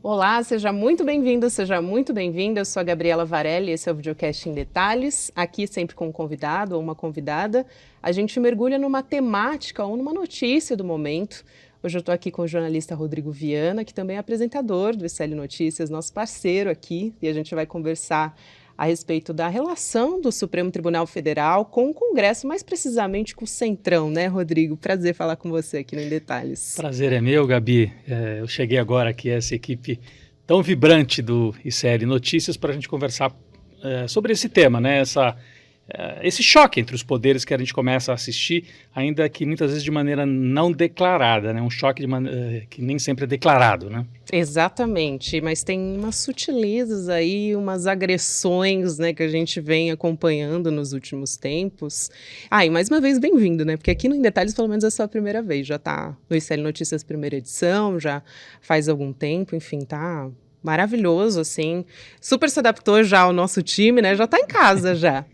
Olá, seja muito bem-vindo, seja muito bem-vinda. Eu sou a Gabriela Varelli, esse é o Videocast em Detalhes. Aqui sempre com um convidado ou uma convidada, a gente mergulha numa temática ou numa notícia do momento. Hoje eu estou aqui com o jornalista Rodrigo Viana, que também é apresentador do ICL Notícias, nosso parceiro aqui, e a gente vai conversar a respeito da relação do Supremo Tribunal Federal com o Congresso, mais precisamente com o Centrão, né, Rodrigo? Prazer falar com você aqui no Em Detalhes. Prazer é meu, Gabi. Eu cheguei agora aqui a essa equipe tão vibrante do ICL Notícias para a gente conversar sobre esse tema, né? Esse choque entre os poderes que a gente começa a assistir, ainda que muitas vezes de maneira não declarada, né? Um choque que nem sempre é declarado, né? Exatamente, mas tem umas sutilezas aí, umas agressões, né, que a gente vem acompanhando nos últimos tempos. E mais uma vez bem-vindo, né, porque aqui no Em Detalhes pelo menos é a sua primeira vez, já tá no ICL Notícias primeira edição, já faz algum tempo, enfim, tá maravilhoso, assim, super se adaptou já ao nosso time, né, já tá em casa já,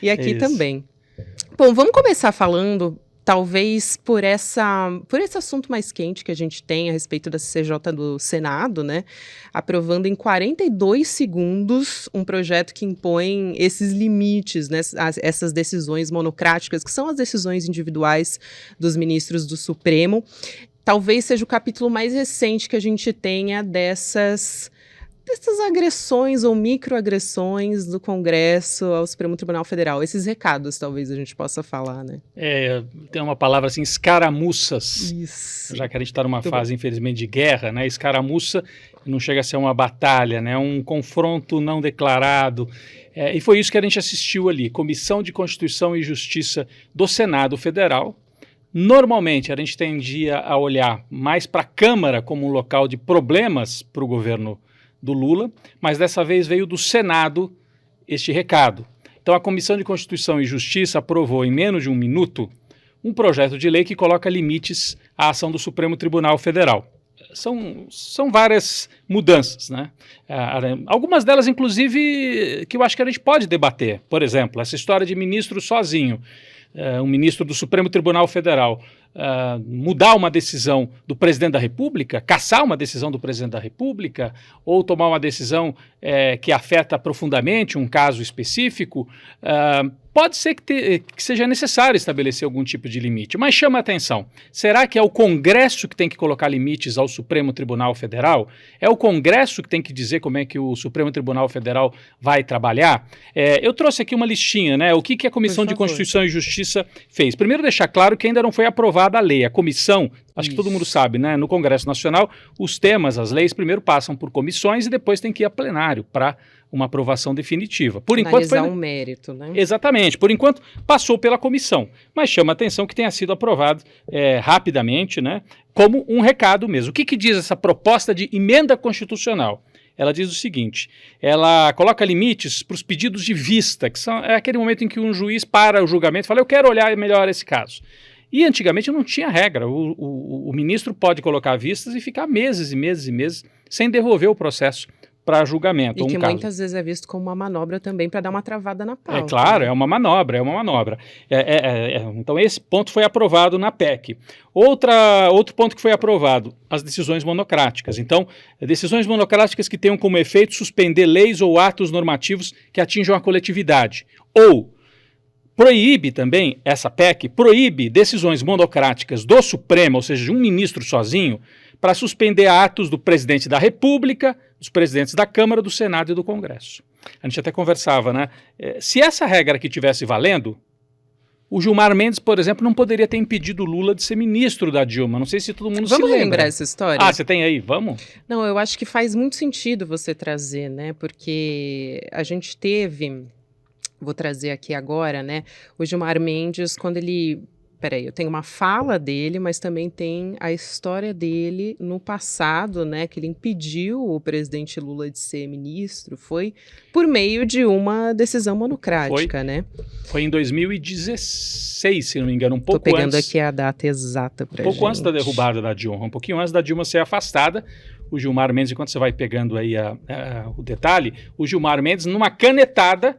e aqui também. Bom, vamos começar falando, talvez por esse assunto mais quente que a gente tem a respeito da CCJ do Senado, né, aprovando em 42 segundos um projeto que impõe esses limites, né, essas decisões monocráticas, que são as decisões individuais dos ministros do Supremo. Talvez seja o capítulo mais recente que a gente tenha dessas agressões ou microagressões do Congresso ao Supremo Tribunal Federal. Esses recados, talvez, a gente possa falar, né? Tem uma palavra assim, escaramuças. Isso. Já que a gente está numa fase, infelizmente, de guerra, né? Escaramuça não chega a ser uma batalha, né? Um confronto não declarado. E foi isso que a gente assistiu ali. Comissão de Constituição e Justiça do Senado Federal. Normalmente, a gente tendia a olhar mais para a Câmara como um local de problemas para o governo do Lula, mas dessa vez veio do Senado este recado. Então a Comissão de Constituição e Justiça aprovou em menos de um minuto um projeto de lei que coloca limites à ação do Supremo Tribunal Federal. São várias mudanças, né? Algumas delas, inclusive, que eu acho que a gente pode debater. Por exemplo, essa história de ministro sozinho, um ministro do Supremo Tribunal Federal, mudar uma decisão do presidente da República, cassar uma decisão do presidente da República, ou tomar uma decisão que afeta profundamente um caso específico, pode ser que seja necessário estabelecer algum tipo de limite, mas chama a atenção. Será que é o Congresso que tem que colocar limites ao Supremo Tribunal Federal? É o Congresso que tem que dizer como é que o Supremo Tribunal Federal vai trabalhar? Eu trouxe aqui uma listinha, né? O que a Comissão de Constituição e Justiça fez? Primeiro, deixar claro que ainda não foi aprovada a lei. A comissão, acho que todo mundo sabe, né? No Congresso Nacional, os temas, as leis, primeiro passam por comissões e depois tem que ir a plenário para uma aprovação definitiva. Por enquanto foi um mérito, né? Exatamente. Por enquanto passou pela comissão, mas chama a atenção que tenha sido aprovado rapidamente, né? Como um recado mesmo. O que diz essa proposta de emenda constitucional? Ela diz o seguinte: ela coloca limites para os pedidos de vista, que é aquele momento em que um juiz para o julgamento e fala, eu quero olhar melhor esse caso. E antigamente não tinha regra. O ministro pode colocar vistas e ficar meses e meses e meses sem devolver o processo para julgamento. E que muitas vezes é visto como uma manobra também para dar uma travada na pauta. É claro, é uma manobra, Então esse ponto foi aprovado na PEC. Outro ponto que foi aprovado, as decisões monocráticas. Então, decisões monocráticas que tenham como efeito suspender leis ou atos normativos que atinjam a coletividade. Ou proíbe também, essa PEC, proíbe decisões monocráticas do Supremo, ou seja, de um ministro sozinho, para suspender atos do presidente da República, dos presidentes da Câmara, do Senado e do Congresso. A gente até conversava, né? Se essa regra aqui tivesse valendo, o Gilmar Mendes, por exemplo, não poderia ter impedido o Lula de ser ministro da Dilma. Não sei se todo mundo se lembra. Vamos lembrar essa história? Você tem aí? Vamos? Não, eu acho que faz muito sentido você trazer, né? Porque a gente teve... Vou trazer aqui agora, né? O Gilmar Mendes, quando ele... Peraí, eu tenho uma fala dele, mas também tem a história dele no passado, né? Que ele impediu o presidente Lula de ser ministro, foi por meio de uma decisão monocrática, né? Foi em 2016, se não me engano, um pouco antes. Tô pegando aqui a data exata pra gente. Um pouco antes da derrubada da Dilma, um pouquinho antes da Dilma ser afastada. O Gilmar Mendes, enquanto você vai pegando aí o detalhe, o Gilmar Mendes, numa canetada,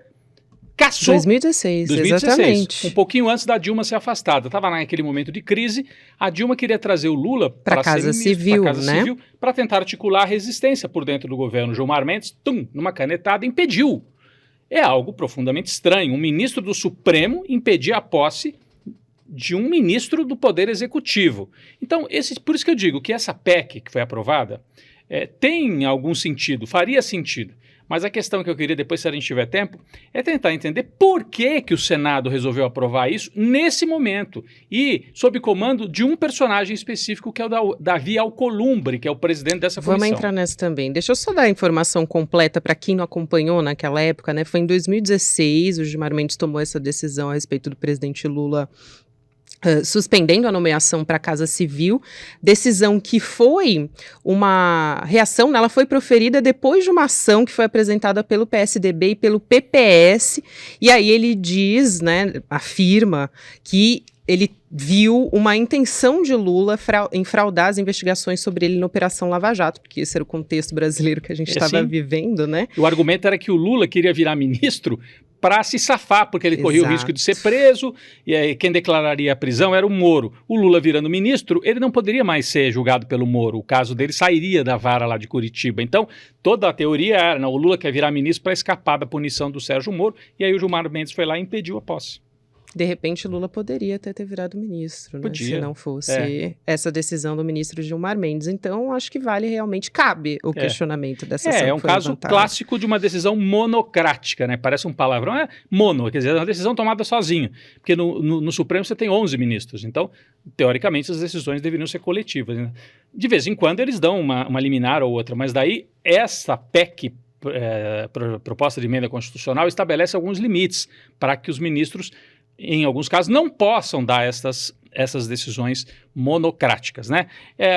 cassou. 2016, exatamente. Um pouquinho antes da Dilma ser afastada. Estava naquele momento de crise, a Dilma queria trazer o Lula para a Casa Civil, né? Para tentar articular a resistência por dentro do governo. Gilmar Mendes, numa canetada, impediu. É algo profundamente estranho. Um ministro do Supremo impedir a posse de um ministro do Poder Executivo. Então, por isso que eu digo que essa PEC que foi aprovada tem algum sentido, faria sentido. Mas a questão que eu queria, depois, se a gente tiver tempo, é tentar entender por que o Senado resolveu aprovar isso nesse momento e sob comando de um personagem específico, que é o Davi Alcolumbre, que é o presidente dessa comissão. Vamos entrar nessa também. Deixa eu só dar a informação completa para quem não acompanhou naquela época, né? Foi em 2016, o Gilmar Mendes tomou essa decisão a respeito do presidente Lula, suspendendo a nomeação para a Casa Civil, decisão que foi uma reação, ela foi proferida depois de uma ação que foi apresentada pelo PSDB e pelo PPS, e aí ele diz, né, afirma que ele viu uma intenção de Lula em fraudar as investigações sobre ele na Operação Lava Jato, porque esse era o contexto brasileiro que a gente estava vivendo, né? O argumento era que o Lula queria virar ministro para se safar, porque ele corria o risco de ser preso, e aí quem declararia a prisão era o Moro. O Lula virando ministro, ele não poderia mais ser julgado pelo Moro, o caso dele sairia da vara lá de Curitiba. Então, toda a teoria era, não, o Lula quer virar ministro para escapar da punição do Sérgio Moro, e aí o Gilmar Mendes foi lá e impediu a posse. De repente, Lula poderia até ter virado ministro, né? Podia. Se não fosse essa decisão do ministro Gilmar Mendes. Então, acho que realmente cabe o questionamento dessa ação. É um caso clássico de uma decisão monocrática, né? Parece um palavrão, quer dizer, é uma decisão tomada sozinho. Porque no Supremo você tem 11 ministros, então, teoricamente, as decisões deveriam ser coletivas, né? De vez em quando eles dão uma liminar ou outra, mas daí essa PEC, proposta de emenda constitucional, estabelece alguns limites para que os ministros, em alguns casos, não possam dar essas decisões monocráticas, né?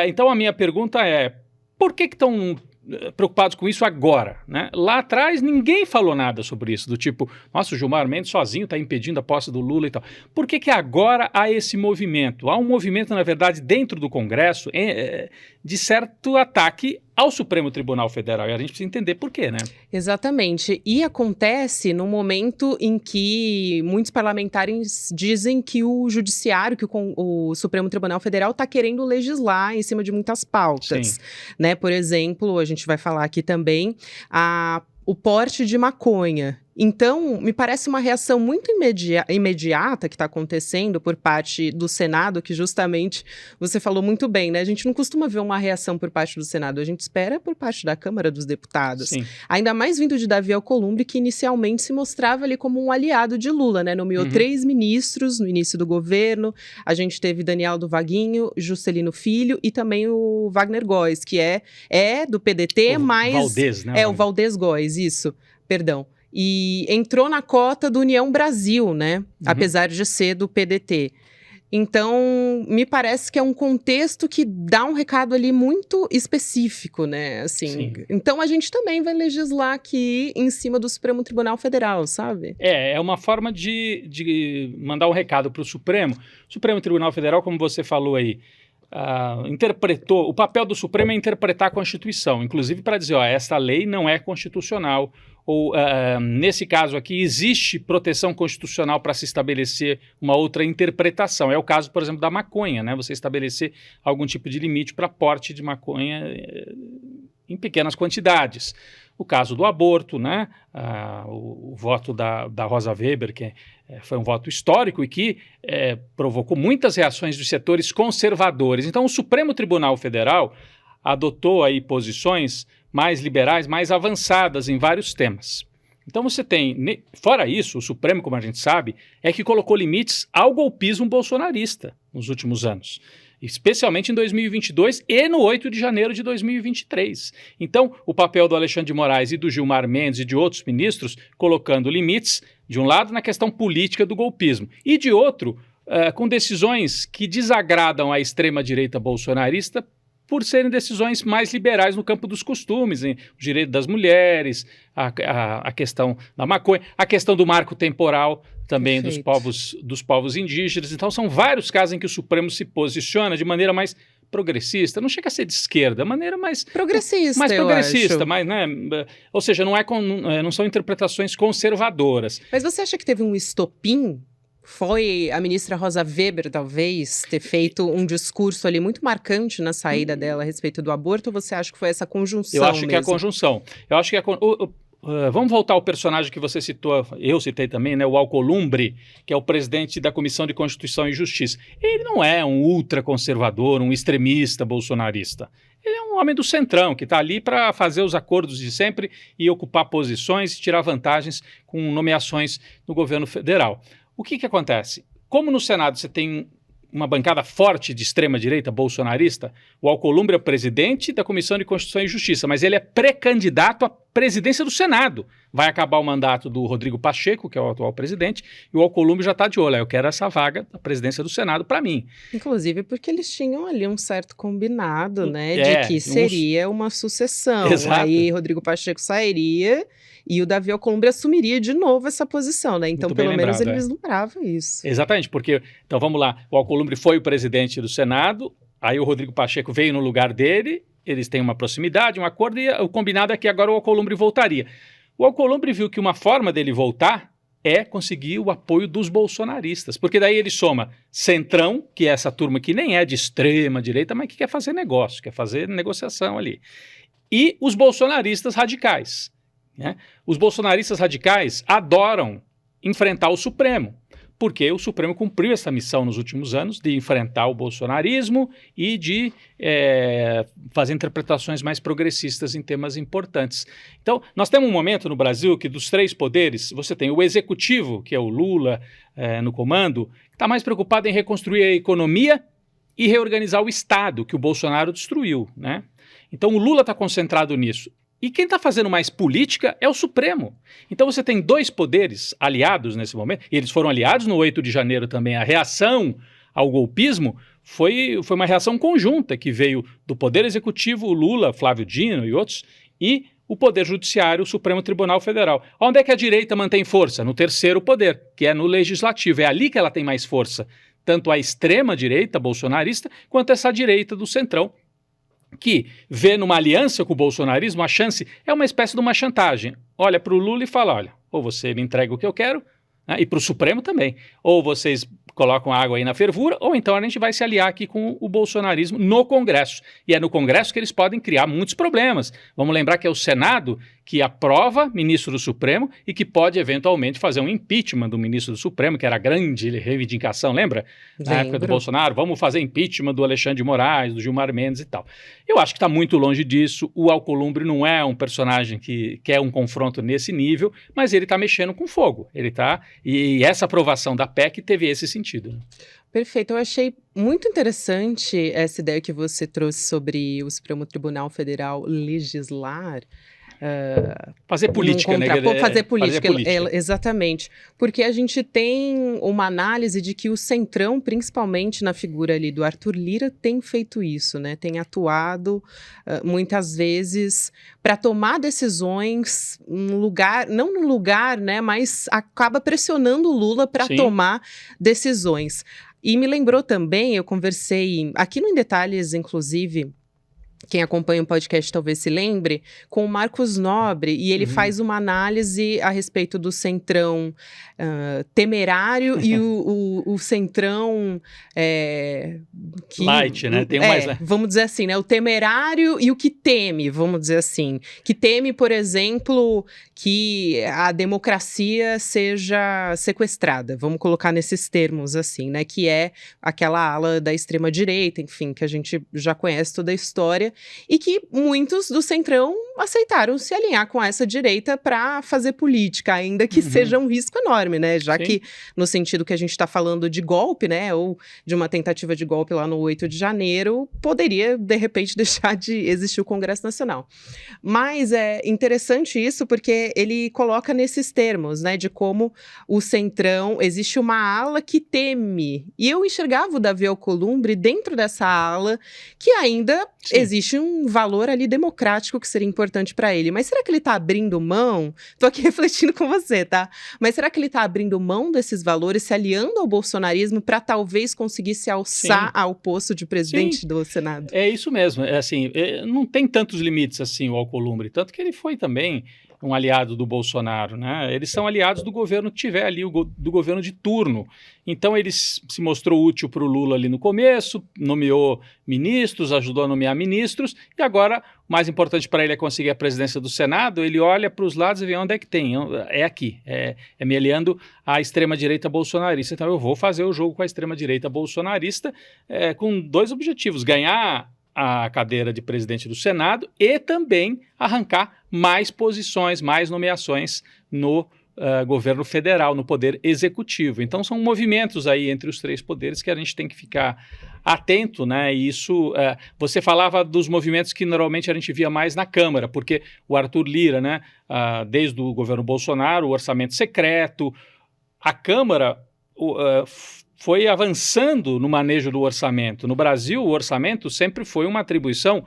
Então, a minha pergunta é, por que estão preocupados com isso agora, né? Lá atrás, ninguém falou nada sobre isso, do tipo, nossa, o Gilmar Mendes sozinho está impedindo a posse do Lula e tal. Por que agora há esse movimento? Há um movimento, na verdade, dentro do Congresso, de certo ataque ao Supremo Tribunal Federal, e a gente precisa entender por quê, né? Exatamente, e acontece no momento em que muitos parlamentares dizem que o Judiciário, que o Supremo Tribunal Federal está querendo legislar em cima de muitas pautas, né? Por exemplo, a gente vai falar aqui também o porte de maconha. Então, me parece uma reação muito imediata que está acontecendo por parte do Senado, que justamente você falou muito bem, né? A gente não costuma ver uma reação por parte do Senado, a gente espera por parte da Câmara dos Deputados. Sim. Ainda mais vindo de Davi Alcolumbre, que inicialmente se mostrava ali como um aliado de Lula, né? Nomeou 3 ministros no início do governo, a gente teve Daniel do Vaguinho, Juscelino Filho e também o Wagner Góes, que é do PDT, mas... Valdez, né? O Valdez Góes, isso, perdão. E entrou na cota do União Brasil, né? Apesar de ser do PDT. Então, me parece que é um contexto que dá um recado ali muito específico, né? Assim, Sim. então, a gente também vai legislar aqui em cima do Supremo Tribunal Federal, sabe? É uma forma de mandar um recado para o Supremo. O Supremo Tribunal Federal, como você falou aí, interpretou, o papel do Supremo é interpretar a Constituição, inclusive para dizer, essa lei não é constitucional, ou nesse caso aqui existe proteção constitucional para se estabelecer uma outra interpretação. É o caso, por exemplo, da maconha, né? Você estabelecer algum tipo de limite para porte de maconha em pequenas quantidades. O caso do aborto, né? O voto da Rosa Weber, que foi um voto histórico e que provocou muitas reações dos setores conservadores. Então, o Supremo Tribunal Federal adotou aí posições mais liberais, mais avançadas em vários temas. Então você tem, fora isso, o Supremo, como a gente sabe, é que colocou limites ao golpismo bolsonarista nos últimos anos, especialmente em 2022 e no 8 de janeiro de 2023. Então, o papel do Alexandre de Moraes e do Gilmar Mendes e de outros ministros colocando limites, de um lado, na questão política do golpismo, e de outro, com decisões que desagradam a extrema-direita bolsonarista, por serem decisões mais liberais no campo dos costumes, hein? O direito das mulheres, a questão da maconha, a questão do marco temporal também dos povos indígenas. Então, são vários casos em que o Supremo se posiciona de maneira mais progressista, não chega a ser de esquerda, maneira mais progressista, mais progressista, acho. mais, né? Ou seja, não são interpretações conservadoras. Mas você acha que teve um estopim? Foi a ministra Rosa Weber, talvez, ter feito um discurso ali muito marcante na saída dela a respeito do aborto, ou você acha que foi essa conjunção Eu acho mesmo? que é a conjunção. Eu acho que vamos voltar ao personagem que você citou, eu citei também, né, o Alcolumbre, que é o presidente da Comissão de Constituição e Justiça. Ele não é um ultraconservador, um extremista bolsonarista. Ele é um homem do centrão, que está ali para fazer os acordos de sempre e ocupar posições e tirar vantagens com nomeações no governo federal. O que acontece? Como no Senado você tem uma bancada forte de extrema-direita bolsonarista, o Alcolumbre é o presidente da Comissão de Constituição e Justiça, mas ele é pré-candidato à presidência do Senado. Vai acabar o mandato do Rodrigo Pacheco, que é o atual presidente, e o Alcolumbre já está de olho. Eu quero essa vaga da presidência do Senado para mim. Inclusive porque eles tinham ali um certo combinado, né, É, de que seria uma sucessão. Exato. Aí Rodrigo Pacheco sairia e o Davi Alcolumbre assumiria de novo essa posição, né? Então, Muito bem pelo menos, lembrado, ele vislumbrava isso. Exatamente, porque, então vamos lá, o Alcolumbre foi o presidente do Senado, aí o Rodrigo Pacheco veio no lugar dele, eles têm uma proximidade, um acordo, e o combinado é que agora o Alcolumbre voltaria. O Alcolumbre viu que uma forma dele voltar é conseguir o apoio dos bolsonaristas, porque daí ele soma Centrão, que é essa turma que nem é de extrema direita, mas que quer fazer negócio, quer fazer negociação ali, e os bolsonaristas radicais, né? Os bolsonaristas radicais adoram enfrentar o Supremo, porque o Supremo cumpriu essa missão nos últimos anos de enfrentar o bolsonarismo e de fazer interpretações mais progressistas em temas importantes. Então, nós temos um momento no Brasil que dos três poderes, você tem o executivo, que é o Lula no comando, que está mais preocupado em reconstruir a economia e reorganizar o Estado, que o Bolsonaro destruiu, né? Então, o Lula está concentrado nisso. E quem está fazendo mais política é o Supremo. Então você tem dois poderes aliados nesse momento, e eles foram aliados no 8 de janeiro também. A reação ao golpismo foi uma reação conjunta que veio do Poder Executivo, o Lula, Flávio Dino e outros, e o Poder Judiciário, o Supremo Tribunal Federal. Onde é que a direita mantém força? No terceiro poder, que é no Legislativo. É ali que ela tem mais força. Tanto a extrema-direita bolsonarista, quanto essa direita do centrão, que vê numa aliança com o bolsonarismo, a chance é uma espécie de uma chantagem. Olha para o Lula e fala, olha, ou você me entrega o que eu quero, né, e para o Supremo também, ou vocês colocam água aí na fervura, ou então a gente vai se aliar aqui com o bolsonarismo no Congresso. E é no Congresso que eles podem criar muitos problemas. Vamos lembrar que é o Senado que aprova ministro do Supremo e que pode eventualmente fazer um impeachment do ministro do Supremo, que era a grande reivindicação, lembra? Na época do Bolsonaro, vamos fazer impeachment do Alexandre de Moraes, do Gilmar Mendes e tal. Eu acho que está muito longe disso. O Alcolumbre não é um personagem que quer um confronto nesse nível, mas ele está mexendo com fogo. E essa aprovação da PEC teve esse sentido. Perfeito, eu achei muito interessante essa ideia que você trouxe sobre o Supremo Tribunal Federal legislar. Fazer política, né? Fazer política, exatamente. Porque a gente tem uma análise de que o Centrão, principalmente na figura ali do Arthur Lira, tem feito isso, né? Tem atuado muitas vezes para tomar decisões no lugar, não no lugar, né? Mas acaba pressionando o Lula para tomar decisões. E me lembrou também, eu conversei aqui no Em Detalhes, inclusive. Quem acompanha o podcast talvez se lembre, com o Marcos Nobre, e ele faz uma análise a respeito do centrão temerário e o centrão light, né? Tem mais, né? Vamos dizer assim, né? O temerário e o que teme, vamos dizer assim. Que teme, por exemplo, que a democracia seja sequestrada, vamos colocar nesses termos assim, né? Que é aquela ala da extrema-direita, enfim, que a gente já conhece toda a história, e que muitos do Centrão aceitaram se alinhar com essa direita para fazer política, ainda que seja um risco enorme, né? Já que, no sentido que a gente está falando de golpe, né? Ou de uma tentativa de golpe lá no 8 de janeiro, poderia, de repente, deixar de existir o Congresso Nacional. Mas é interessante isso porque ele coloca nesses termos, né? De como o Centrão, existe uma ala que teme. E eu enxergava o Davi Alcolumbre dentro dessa ala que ainda existe existe um valor ali democrático que seria importante para ele. Mas será que ele está abrindo mão? Estou aqui refletindo com você, tá? Mas será que ele está abrindo mão desses valores, se aliando ao bolsonarismo para talvez conseguir se alçar ao posto de presidente do Senado? É isso mesmo. Não tem tantos limites assim o Alcolumbre, tanto que ele foi também um aliado do Bolsonaro, né? Eles são aliados do governo que tiver ali, do governo de turno. Então ele se mostrou útil para o Lula ali no começo, nomeou ministros, ajudou a nomear ministros, e agora o mais importante para ele é conseguir a presidência do Senado. Ele olha para os lados e vê onde é que tem. É aqui, é me aliando à extrema-direita bolsonarista. Então eu vou fazer o jogo com a extrema-direita bolsonarista com dois objetivos: ganhar a cadeira de presidente do Senado e também arrancar mais posições, mais nomeações no governo federal, no poder executivo. Então são movimentos aí entre os três poderes que a gente tem que ficar atento, né? E isso, você falava dos movimentos que normalmente a gente via mais na Câmara, porque o Arthur Lira, né, desde o governo Bolsonaro, o orçamento secreto, a Câmara foi avançando no manejo do orçamento. No Brasil, o orçamento sempre foi uma atribuição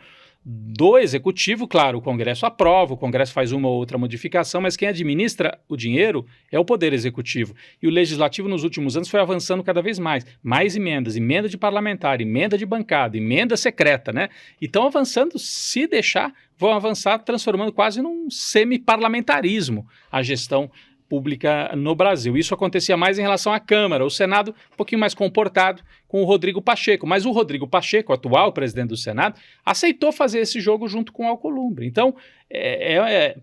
do Executivo. Claro, o Congresso aprova, o Congresso faz uma ou outra modificação, mas quem administra o dinheiro é o Poder Executivo. E o Legislativo, nos últimos anos, foi avançando cada vez mais. Mais emendas, emenda de parlamentar, emenda de bancada, emenda secreta, né? E estão avançando, se deixar, vão avançar transformando quase num semi-parlamentarismo a gestão pública no Brasil. Isso acontecia mais em relação à Câmara. O Senado, um pouquinho mais comportado com o Rodrigo Pacheco. Mas o Rodrigo Pacheco, atual presidente do Senado, aceitou fazer esse jogo junto com o Alcolumbre. Então,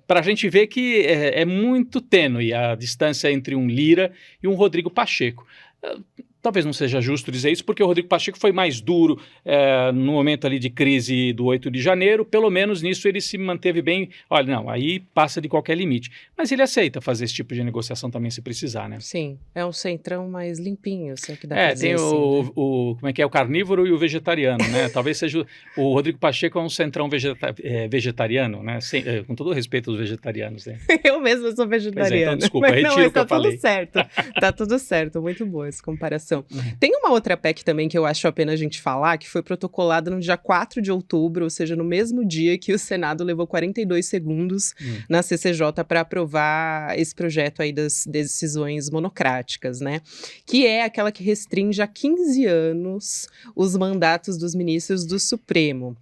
para a gente ver que é muito tênue a distância entre um Lira e um Rodrigo Pacheco. Talvez não seja justo dizer isso, porque o Rodrigo Pacheco foi mais duro no momento ali de crise do 8 de janeiro. Pelo menos nisso ele se manteve bem. Olha, não, aí passa de qualquer limite. Mas ele aceita fazer esse tipo de negociação também se precisar, né? Sim, é um centrão mais limpinho, se é que dá pra dizer tem assim, né? como é que é? O carnívoro e o vegetariano, né? Talvez seja o Rodrigo Pacheco é um centrão vegetariano, né? Com todo o respeito aos vegetarianos, né? Eu mesma sou vegetariana. Então, desculpa, retiro o que eu falei. Tá tudo certo. Tá tudo certo, muito boa essa comparação. Tem uma outra PEC também que eu acho a pena a gente falar, que foi protocolada no dia 4 de outubro, ou seja, no mesmo dia que o Senado levou 42 segundos na CCJ para aprovar esse projeto aí das decisões monocráticas, né? Que é aquela que restringe a 15 anos os mandatos dos ministros do Supremo.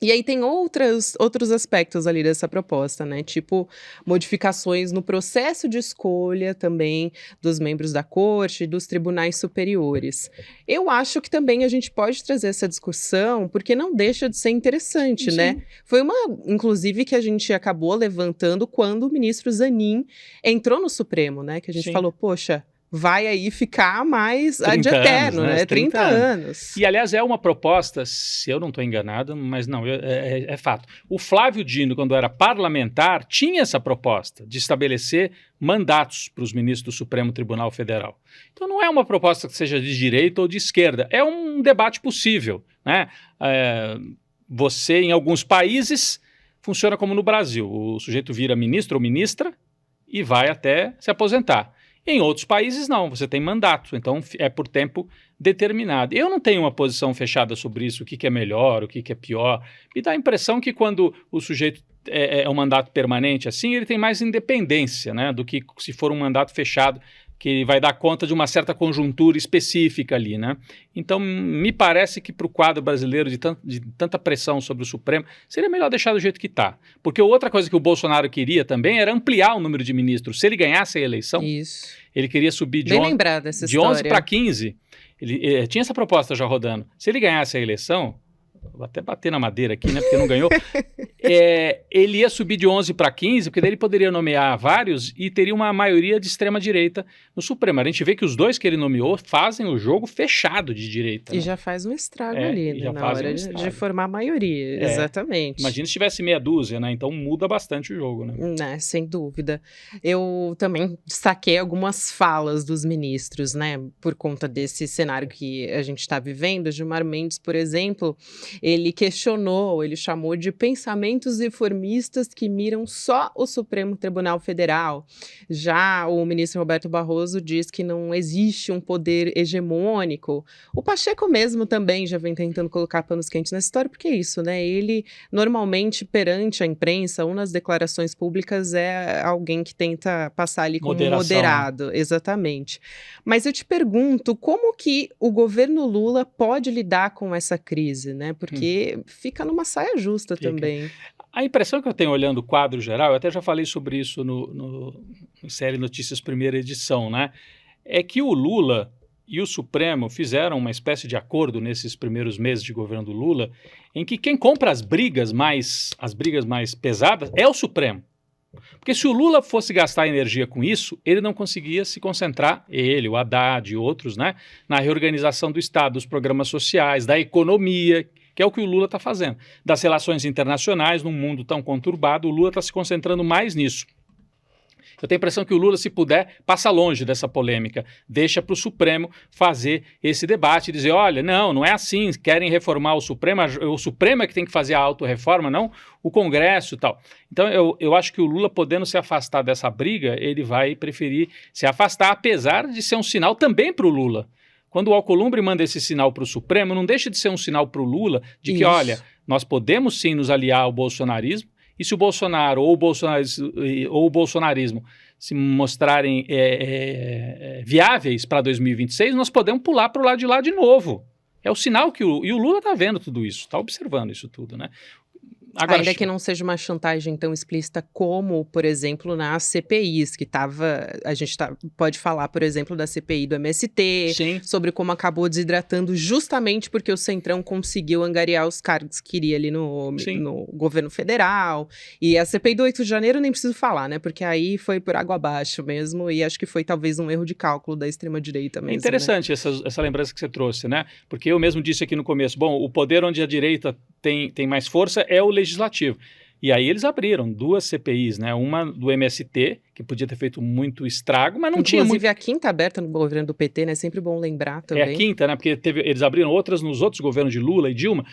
E aí tem outros aspectos ali dessa proposta, né? Tipo, modificações no processo de escolha também dos membros da corte e dos tribunais superiores. Eu acho que também a gente pode trazer essa discussão, porque não deixa de ser interessante, né? Foi inclusive, que a gente acabou levantando quando o ministro Zanin entrou no Supremo, né? Que a gente falou, poxa, vai aí ficar mais ad eterno, né? 30 anos. E, aliás, é uma proposta, se eu não estou enganado, mas não, é fato. O Flávio Dino, quando era parlamentar, tinha essa proposta de estabelecer mandatos para os ministros do Supremo Tribunal Federal. Então não é uma proposta que seja de direita ou de esquerda, é um debate possível, né? Você, em alguns países, funciona como no Brasil. O sujeito vira ministro ou ministra e vai até se aposentar. Em outros países, não, você tem mandato, então é por tempo determinado. Eu não tenho uma posição fechada sobre isso, o que é melhor, o que é pior. Me dá a impressão que quando o sujeito é um mandato permanente assim, ele tem mais independência, né, do que se for um mandato fechado, que vai dar conta de uma certa conjuntura específica ali, né? Então, me parece que para o quadro brasileiro de tanta pressão sobre o Supremo, seria melhor deixar do jeito que está. Porque outra coisa que o Bolsonaro queria também era ampliar o número de ministros. Se ele ganhasse a eleição, ele queria subir de 11 para 15. Ele tinha essa proposta já rodando. Se ele ganhasse a eleição, vou até bater na madeira aqui, né, porque não ganhou, ele ia subir de 11 para 15, porque daí ele poderia nomear vários e teria uma maioria de extrema-direita no Supremo. A gente vê que os dois que ele nomeou fazem o jogo fechado de direita. E já faz um estrago ali, né, na hora de formar a maioria, exatamente. Imagina se tivesse meia dúzia, né, então muda bastante o jogo, né? Sem dúvida. Eu também destaquei algumas falas dos ministros, né, por conta desse cenário que a gente está vivendo. Gilmar Mendes, por exemplo, ele questionou, ele chamou de pensamento movimentos reformistas que miram só o Supremo Tribunal Federal. Já o ministro Roberto Barroso diz que não existe um poder hegemônico. O Pacheco mesmo também já vem tentando colocar panos quentes nessa história, porque é isso, né? Ele, normalmente, perante a imprensa ou nas declarações públicas, é alguém que tenta passar ali como moderado. Né? Exatamente. Mas eu te pergunto, como que o governo Lula pode lidar com essa crise, né? Porque fica numa saia justa também. A impressão que eu tenho olhando o quadro geral, eu até já falei sobre isso no Série Notícias Primeira Edição, né? É que o Lula e o Supremo fizeram uma espécie de acordo nesses primeiros meses de governo do Lula, em que quem compra as brigas mais pesadas é o Supremo. Porque se o Lula fosse gastar energia com isso, ele não conseguia se concentrar, ele, o Haddad e outros, né, na reorganização do Estado, dos programas sociais, da economia, que é o que o Lula está fazendo. Das relações internacionais, num mundo tão conturbado, o Lula está se concentrando mais nisso. Eu tenho a impressão que o Lula, se puder, passa longe dessa polêmica, deixa para o Supremo fazer esse debate e dizer, olha, não é assim, querem reformar o Supremo é que tem que fazer a autorreforma, não o Congresso e tal. Então eu acho que o Lula, podendo se afastar dessa briga, ele vai preferir se afastar, apesar de ser um sinal também para o Lula. Quando o Alcolumbre manda esse sinal para o Supremo, não deixa de ser um sinal para o Lula de que, olha, nós podemos sim nos aliar ao bolsonarismo, e se o Bolsonaro ou o bolsonarismo se mostrarem viáveis para 2026, nós podemos pular para o lado de lá de novo. É o sinal que e o Lula está vendo tudo isso, está observando isso tudo, né? Agora, ainda que não seja uma chantagem tão explícita como, por exemplo, nas CPIs, que a gente pode falar, por exemplo, da CPI do MST, sim, sobre como acabou desidratando justamente porque o Centrão conseguiu angariar os cargos que queria ali no governo federal. E a CPI do 8 de janeiro nem preciso falar, né? Porque aí foi por água abaixo mesmo, e acho que foi talvez um erro de cálculo da extrema-direita mesmo. É interessante, né? essa lembrança que você trouxe, né? Porque eu mesmo disse aqui no começo, bom, o poder onde a direita tem mais força é o legislativo. E aí eles abriram 2 CPIs, né? Uma do MST, que podia ter feito muito estrago, mas não tinha muito... Inclusive a quinta aberta no governo do PT, né? Sempre bom lembrar também. É a quinta, né? Porque eles abriram outras nos outros governos de Lula e Dilma,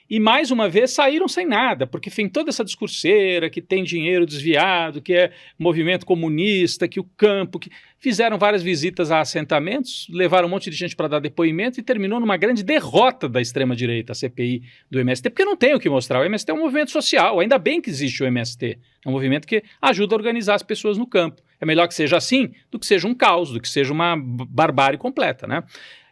e mais uma vez saíram sem nada, porque tem toda essa discurseira que tem dinheiro desviado, que é movimento comunista, que o campo... que fizeram várias visitas a assentamentos, levaram um monte de gente para dar depoimento e terminou numa grande derrota da extrema-direita, a CPI do MST, porque não tem o que mostrar. O MST é um movimento social, ainda bem que existe o MST. É um movimento que ajuda a organizar as pessoas no campo. É melhor que seja assim do que seja um caos, do que seja uma barbárie completa, né?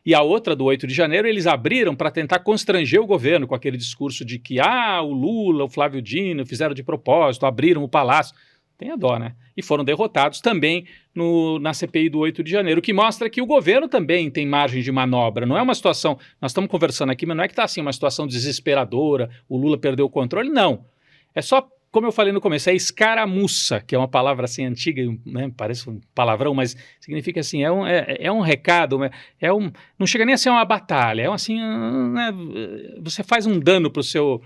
E a outra, do 8 de janeiro, eles abriram para tentar constranger o governo com aquele discurso de que o Lula, o Flávio Dino fizeram de propósito, abriram o palácio. Tem a dó, né? E foram derrotados também na CPI do 8 de janeiro, o que mostra que o governo também tem margem de manobra. Não é uma situação, nós estamos conversando aqui, mas não é que está assim uma situação desesperadora, o Lula perdeu o controle, não. É só, como eu falei no começo, é escaramuça, que é uma palavra assim antiga, né, parece um palavrão, mas significa assim, é um recado, não chega nem a ser uma batalha, é assim, né, você faz um dano para o seu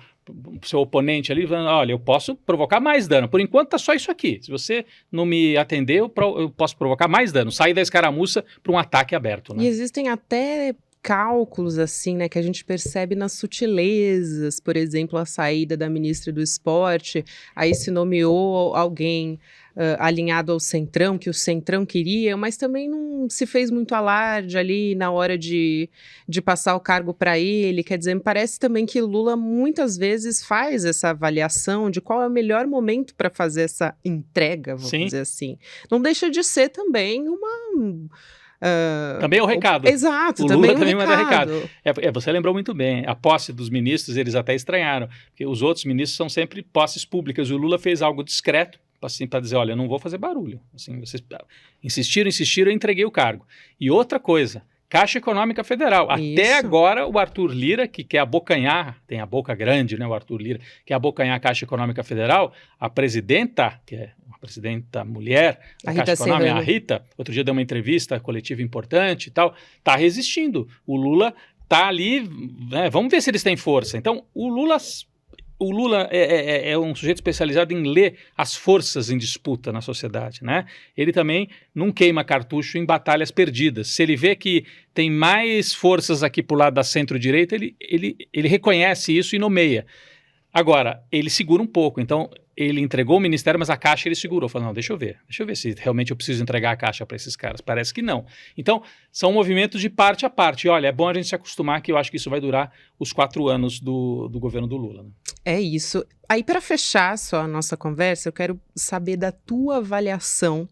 oponente ali, olha, eu posso provocar mais dano, por enquanto tá só isso aqui, se você não me atender, eu posso provocar mais dano, sair da escaramuça para um ataque aberto. Né? E existem até cálculos, assim, né, que a gente percebe nas sutilezas, por exemplo, a saída da ministra do Esporte, aí se nomeou alguém alinhado ao Centrão, que o Centrão queria, mas também não se fez muito alarde ali na hora de passar o cargo para ele, quer dizer, me parece também que Lula muitas vezes faz essa avaliação de qual é o melhor momento para fazer essa entrega, vamos dizer assim. Não deixa de ser também uma... também é o recado. Exato, o também Lula também manda recado. Você lembrou muito bem. A posse dos ministros, eles até estranharam, porque os outros ministros são sempre posses públicas. O Lula fez algo discreto, assim, para dizer, olha, eu não vou fazer barulho. Assim, vocês insistiram, eu entreguei o cargo. E outra coisa, Caixa Econômica Federal. Isso. Até agora, o Arthur Lira, que quer abocanhar, tem a boca grande, né, o Arthur Lira, quer abocanhar a Caixa Econômica Federal, a presidenta, que é uma presidenta mulher da Caixa Econômica, a Rita, outro dia deu uma entrevista coletiva importante e tal, está resistindo. O Lula está ali, né, vamos ver se eles têm força. Então, o Lula é um sujeito especializado em ler as forças em disputa na sociedade, né? Ele também não queima cartucho em batalhas perdidas. Se ele vê que tem mais forças aqui para o lado da centro-direita, ele reconhece isso e nomeia. Agora, ele segura um pouco, então ele entregou o ministério, mas a Caixa ele segurou, falou, não, deixa eu ver se realmente eu preciso entregar a Caixa para esses caras, parece que não. Então, são movimentos de parte a parte, e olha, é bom a gente se acostumar que eu acho que isso vai durar os 4 anos do governo do Lula. Né? É isso. Aí, para fechar só a nossa conversa, eu quero saber da tua avaliação,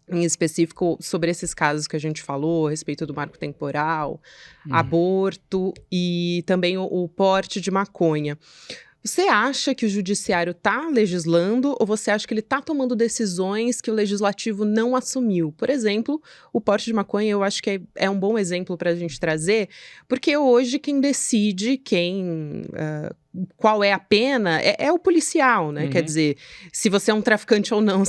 em específico, sobre esses casos que a gente falou, a respeito do marco temporal, aborto e também o porte de maconha. Você acha que o judiciário está legislando ou você acha que ele está tomando decisões que o legislativo não assumiu? Por exemplo, o porte de maconha eu acho que é um bom exemplo para a gente trazer, porque hoje quem decide qual é a pena é o policial, né? Quer dizer, se você é um traficante ou não,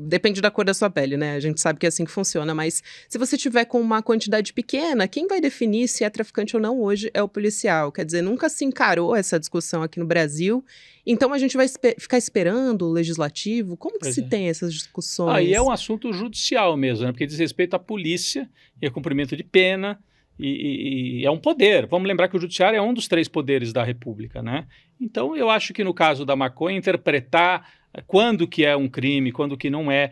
depende da cor da sua pele, né? A gente sabe que é assim que funciona, mas se você tiver com uma quantidade pequena, quem vai definir se é traficante ou não hoje é o policial. Quer dizer, nunca se encarou essa discussão aqui no Brasil, então a gente vai ficar esperando o legislativo? Como que se tem essas discussões? E é um assunto judicial mesmo, né? Porque diz respeito à polícia e a cumprimento de pena, e é um poder. Vamos lembrar que o judiciário é um dos 3 poderes da República, né? Então, eu acho que no caso da maconha, interpretar quando que é um crime, quando que não é.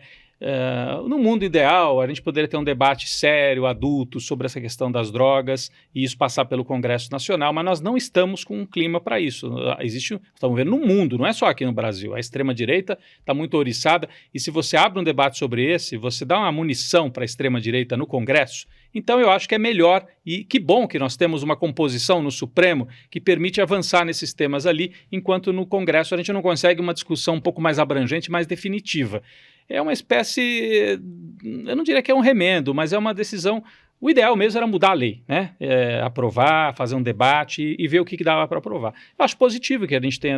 No mundo ideal, a gente poderia ter um debate sério, adulto, sobre essa questão das drogas e isso passar pelo Congresso Nacional, mas nós não estamos com um clima para isso. Estamos vendo no mundo, não é só aqui no Brasil. A extrema-direita está muito ouriçada e se você abre um debate sobre esse, você dá uma munição para a extrema-direita no Congresso. Então eu acho que é melhor e que bom que nós temos uma composição no Supremo que permite avançar nesses temas ali, enquanto no Congresso a gente não consegue uma discussão um pouco mais abrangente, mais definitiva. É uma espécie, eu não diria que é um remendo, mas é uma decisão, o ideal mesmo era mudar a lei, né? Aprovar, fazer um debate e ver o que dava para aprovar. Eu acho positivo que a gente tenha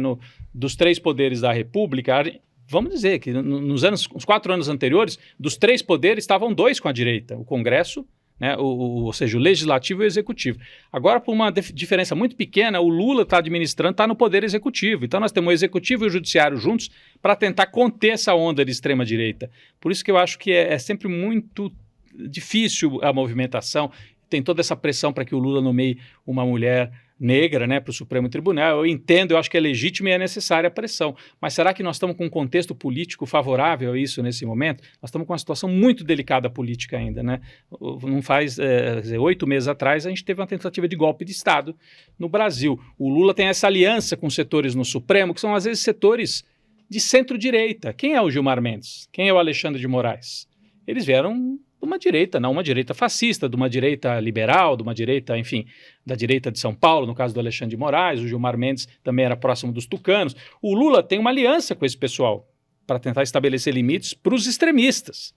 dos 3 poderes da República, vamos dizer que nos 4 anos anteriores, dos 3 poderes estavam 2 com a direita, o Congresso, né, ou seja, o Legislativo e o Executivo. Agora, por uma diferença muito pequena, o Lula está administrando, está no Poder Executivo. Então, nós temos o Executivo e o Judiciário juntos para tentar conter essa onda de extrema-direita. Por isso que eu acho que é sempre muito difícil a movimentação. Tem toda essa pressão para que o Lula nomeie uma mulher negra, né, para o Supremo Tribunal. Eu entendo, eu acho que é legítima e é necessária a pressão. Mas será que nós estamos com um contexto político favorável a isso nesse momento? Nós estamos com uma situação muito delicada política ainda, né? Não faz 8 meses atrás a gente teve uma tentativa de golpe de Estado no Brasil. O Lula tem essa aliança com setores no Supremo que são às vezes setores de centro-direita. Quem é o Gilmar Mendes? Quem é o Alexandre de Moraes? Eles vieram de uma direita, não uma direita fascista, de uma direita liberal, de uma direita, enfim, da direita de São Paulo, no caso do Alexandre de Moraes, o Gilmar Mendes também era próximo dos tucanos. O Lula tem uma aliança com esse pessoal para tentar estabelecer limites para os extremistas.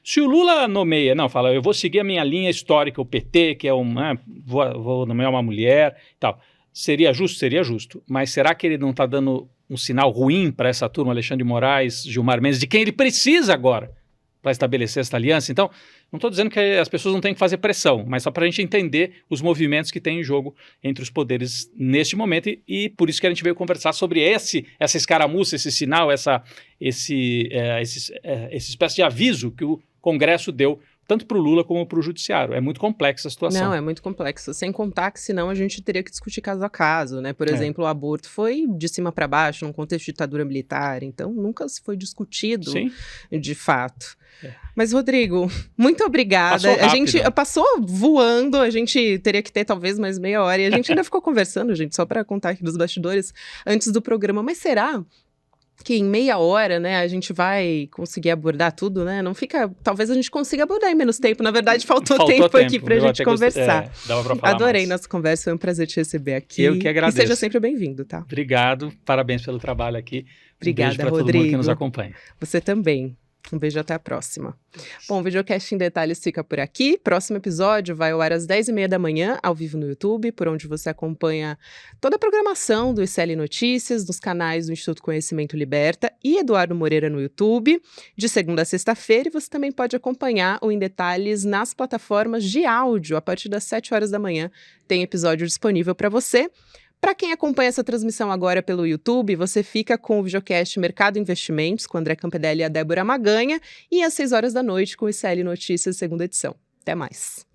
Se o Lula nomeia, fala, eu vou seguir a minha linha histórica, o PT, que é vou nomear uma mulher e tal, seria justo? Seria justo. Mas será que ele não está dando um sinal ruim para essa turma, Alexandre de Moraes, Gilmar Mendes, de quem ele precisa agora para estabelecer essa aliança? Então, não estou dizendo que as pessoas não têm que fazer pressão, mas só para a gente entender os movimentos que tem em jogo entre os poderes neste momento e por isso que a gente veio conversar sobre essa escaramuça, esse sinal, essa espécie de aviso que o Congresso deu tanto para o Lula como para o Judiciário. É muito complexa a situação. Não, é muito complexo. Sem contar que senão a gente teria que discutir caso a caso, né? Por exemplo, o aborto foi de cima para baixo, num contexto de ditadura militar, então nunca se foi discutido de fato. Mas, Rodrigo, muito obrigada. A gente passou voando, a gente teria que ter talvez mais meia hora, e a gente ainda ficou conversando, gente, só para contar aqui dos bastidores antes do programa. Mas será que em meia hora, né, a gente vai conseguir abordar tudo, né? Não fica... Talvez a gente consiga abordar em menos tempo. Na verdade, faltou tempo aqui pra gente conversar. Dava pra falar Adorei mais. nossa conversa, foi um prazer te receber aqui. Eu que agradeço. E seja sempre bem-vindo, tá? Obrigado, parabéns pelo trabalho aqui. Obrigada, beijo pra Rodrigo. todo mundo que nos acompanha. Você também. Um beijo, até a próxima. Bom, o Videocast em Detalhes fica por aqui. Próximo episódio vai ao ar às 10h30 da manhã, ao vivo no YouTube, por onde você acompanha toda a programação do ICL Notícias, nos canais do Instituto Conhecimento Liberta e Eduardo Moreira no YouTube, de segunda a sexta-feira. E você também pode acompanhar o Em Detalhes nas plataformas de áudio. A partir das 7 horas da manhã tem episódio disponível para você. Para quem acompanha essa transmissão agora pelo YouTube, você fica com o videocast Mercado Investimentos, com André Campedelli e a Débora Maganha, e às 6 horas da noite com o ICL Notícias, segunda edição. Até mais.